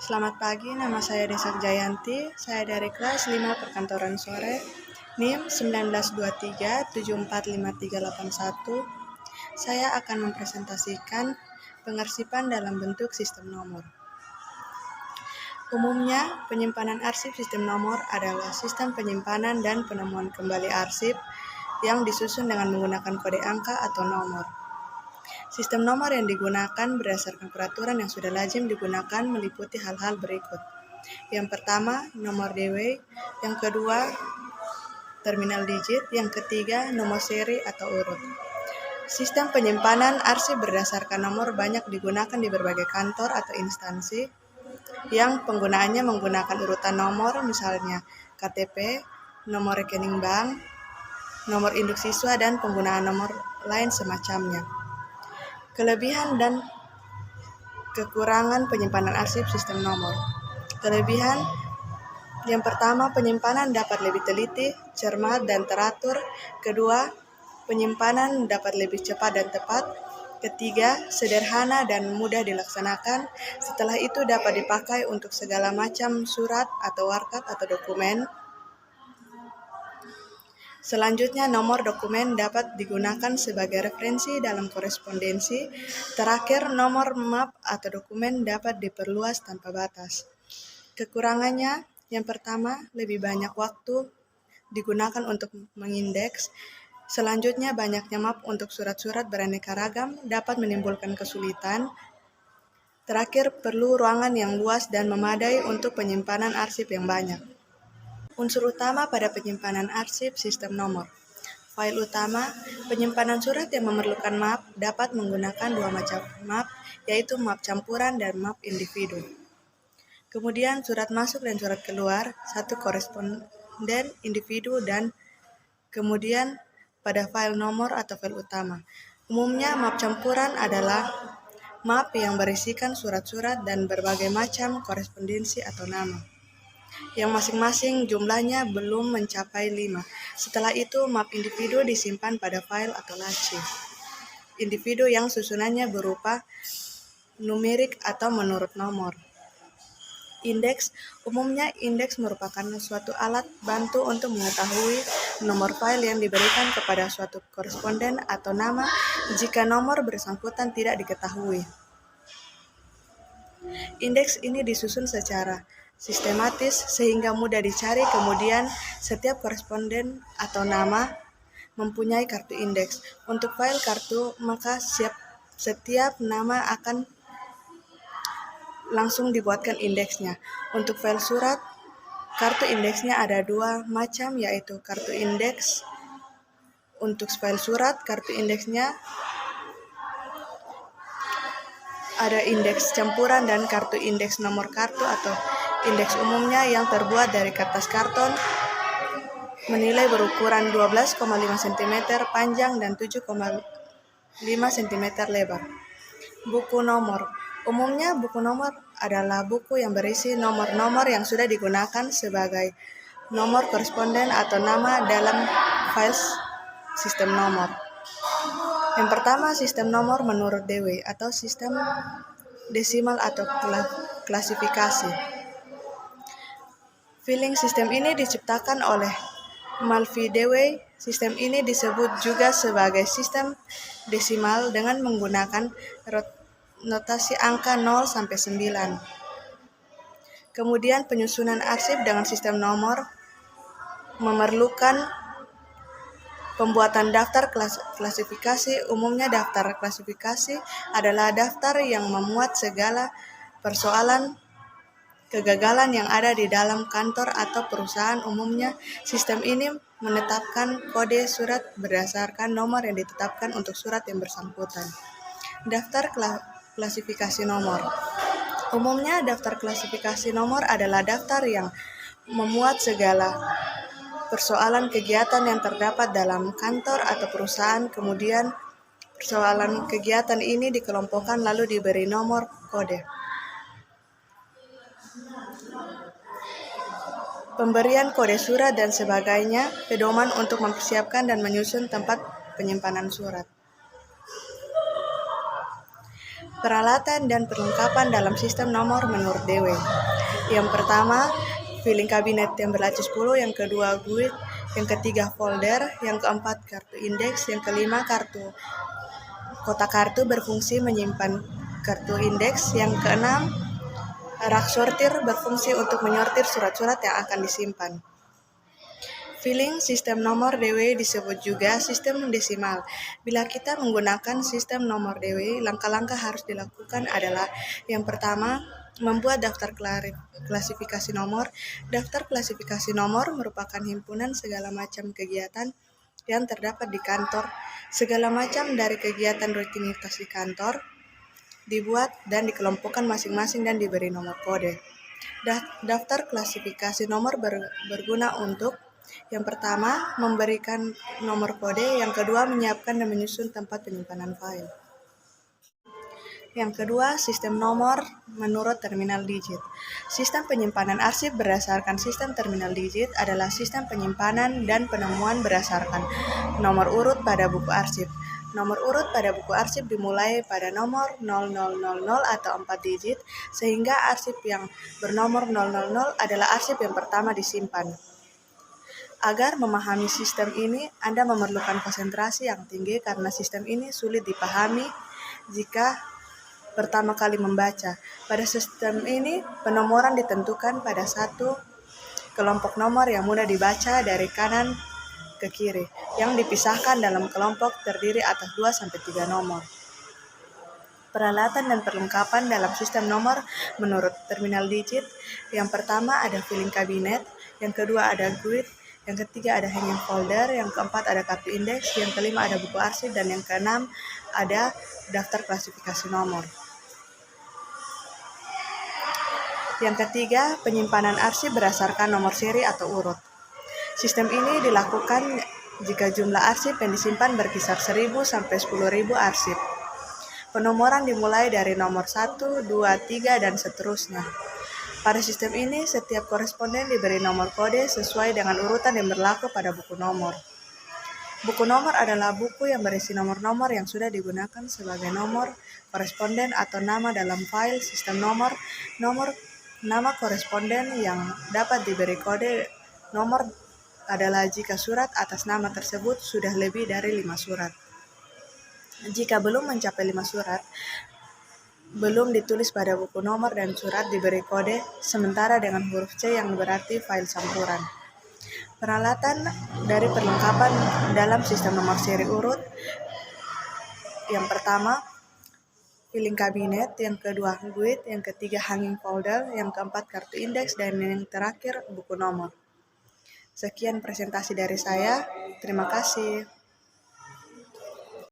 Selamat pagi, nama saya Desak Jayanti. Saya dari kelas 5 Perkantoran Sore, NIM 1923745381. Saya akan mempresentasikan pengarsipan dalam bentuk sistem nomor. Umumnya, penyimpanan arsip sistem nomor adalah sistem penyimpanan dan penemuan kembali arsip yang disusun dengan menggunakan kode angka atau nomor. Sistem nomor yang digunakan berdasarkan peraturan yang sudah lazim digunakan meliputi hal-hal berikut. Yang pertama, nomor Dewey. Yang kedua, terminal digit. Yang ketiga, nomor seri atau urut. Sistem penyimpanan arsip berdasarkan nomor banyak digunakan di berbagai kantor atau instansi yang penggunaannya menggunakan urutan nomor, misalnya KTP, nomor rekening bank, nomor induk siswa, dan penggunaan nomor lain semacamnya. Kelebihan dan kekurangan penyimpanan arsip sistem nomor. Kelebihan yang pertama, penyimpanan dapat lebih teliti, cermat, dan teratur. Kedua, penyimpanan dapat lebih cepat dan tepat. Ketiga, sederhana dan mudah dilaksanakan. Setelah itu dapat dipakai untuk segala macam surat atau warkat atau dokumen. Selanjutnya, nomor dokumen dapat digunakan sebagai referensi dalam korespondensi. Terakhir, nomor map atau dokumen dapat diperluas tanpa batas. Kekurangannya, yang pertama, lebih banyak waktu digunakan untuk mengindeks. Selanjutnya, banyaknya map untuk surat-surat beraneka ragam dapat menimbulkan kesulitan. Terakhir, perlu ruangan yang luas dan memadai untuk penyimpanan arsip yang banyak. Unsur utama pada penyimpanan arsip sistem nomor. File utama, penyimpanan surat yang memerlukan map dapat menggunakan dua macam map, yaitu map campuran dan map individu. Kemudian surat masuk dan surat keluar, satu koresponden individu, dan kemudian pada file nomor atau file utama. Umumnya map campuran adalah map yang berisikan surat-surat dan berbagai macam korespondensi atau nama, yang masing-masing jumlahnya belum mencapai 5. Setelah itu, map individu disimpan pada file atau laci. Individu yang susunannya berupa numerik atau menurut nomor. Indeks, umumnya indeks merupakan suatu alat bantu untuk mengetahui nomor file yang diberikan kepada suatu koresponden atau nama jika nomor bersangkutan tidak diketahui. Indeks ini disusun secara sistematis sehingga mudah dicari, kemudian setiap koresponden atau nama mempunyai kartu indeks. Untuk file kartu, maka setiap nama akan langsung dibuatkan indeksnya. Untuk file surat, kartu indeksnya ada dua macam, yaitu kartu indeks. Untuk file surat, kartu indeksnya ada indeks campuran dan kartu indeks nomor kartu atau indeks umumnya yang terbuat dari kertas karton menilai berukuran 12,5 cm panjang dan 7,5 cm lebar. Buku nomor. Umumnya buku nomor adalah buku yang berisi nomor-nomor yang sudah digunakan sebagai nomor koresponden atau nama dalam file sistem nomor. Yang pertama, sistem nomor menurut Dewey atau sistem desimal atau klasifikasi. Filing sistem ini diciptakan oleh Malvhy Dewey. Sistem ini disebut juga sebagai sistem desimal dengan menggunakan notasi angka 0 sampai 9. Kemudian penyusunan arsip dengan sistem nomor memerlukan pembuatan daftar klasifikasi. Umumnya daftar klasifikasi adalah daftar yang memuat segala persoalan kegagalan yang ada di dalam kantor atau perusahaan. Umumnya sistem ini menetapkan kode surat berdasarkan nomor yang ditetapkan untuk surat yang bersangkutan. Daftar klasifikasi nomor. Umumnya daftar klasifikasi nomor adalah daftar yang memuat segala persoalan kegiatan yang terdapat dalam kantor atau perusahaan. Kemudian persoalan kegiatan ini dikelompokkan lalu diberi nomor kode. Pemberian kode surat dan sebagainya, pedoman untuk mempersiapkan dan menyusun tempat penyimpanan surat. Peralatan dan perlengkapan dalam sistem nomor menurut DW. Yang pertama, filing kabinet yang berlaci 10, yang kedua guide, yang ketiga folder, yang keempat kartu indeks, yang kelima kotak kartu berfungsi menyimpan kartu indeks, yang keenam rak sortir berfungsi untuk menyortir surat-surat yang akan disimpan. Filing sistem nomor DW disebut juga sistem desimal. Bila kita menggunakan sistem nomor DW, langkah-langkah harus dilakukan adalah yang pertama, membuat daftar klasifikasi nomor. Daftar klasifikasi nomor merupakan himpunan segala macam kegiatan yang terdapat di kantor. Segala macam dari kegiatan rutinitas di kantor dibuat dan dikelompokkan masing-masing dan diberi nomor kode. Daftar klasifikasi nomor berguna untuk yang pertama, memberikan nomor kode. Yang kedua, menyiapkan dan menyusun tempat penyimpanan file. Yang kedua, sistem nomor menurut terminal digit. Sistem penyimpanan arsip berdasarkan sistem terminal digit adalah sistem penyimpanan dan penemuan berdasarkan nomor urut pada buku arsip. Nomor urut pada buku arsip dimulai pada nomor 0000 atau 4 digit, sehingga arsip yang bernomor 000 adalah arsip yang pertama disimpan. Agar memahami sistem ini, Anda memerlukan konsentrasi yang tinggi karena sistem ini sulit dipahami jika pertama kali membaca. Pada sistem ini, penomoran ditentukan pada satu kelompok nomor yang mudah dibaca dari kanan ke kiri, yang dipisahkan dalam kelompok terdiri atas 2-3 nomor. Peralatan dan perlengkapan dalam sistem nomor menurut terminal digit. Yang pertama ada filing kabinet, yang kedua ada guide, yang ketiga ada hanging folder, yang keempat ada kartu indeks, yang kelima ada buku arsip, dan yang keenam ada daftar klasifikasi nomor. Yang ketiga, penyimpanan arsip berdasarkan nomor seri atau urut. Sistem ini dilakukan jika jumlah arsip yang disimpan berkisar 1.000 sampai 10.000 arsip. Penomoran dimulai dari nomor 1, 2, 3, dan seterusnya. Pada sistem ini, setiap koresponden diberi nomor kode sesuai dengan urutan yang berlaku pada buku nomor. Buku nomor adalah buku yang berisi nomor-nomor yang sudah digunakan sebagai nomor koresponden atau nama dalam file sistem nomor. Nama koresponden yang dapat diberi kode nomor adalah jika surat atas nama tersebut sudah lebih dari 5 surat. Jika belum mencapai 5 surat, belum ditulis pada buku nomor dan surat diberi kode sementara dengan huruf C yang berarti file campuran. Peralatan dari perlengkapan dalam sistem nomor seri urut. Yang pertama, filing kabinet, yang kedua guide, yang ketiga hanging folder, yang keempat kartu indeks, dan yang terakhir buku nomor. Sekian presentasi dari saya. Terima kasih.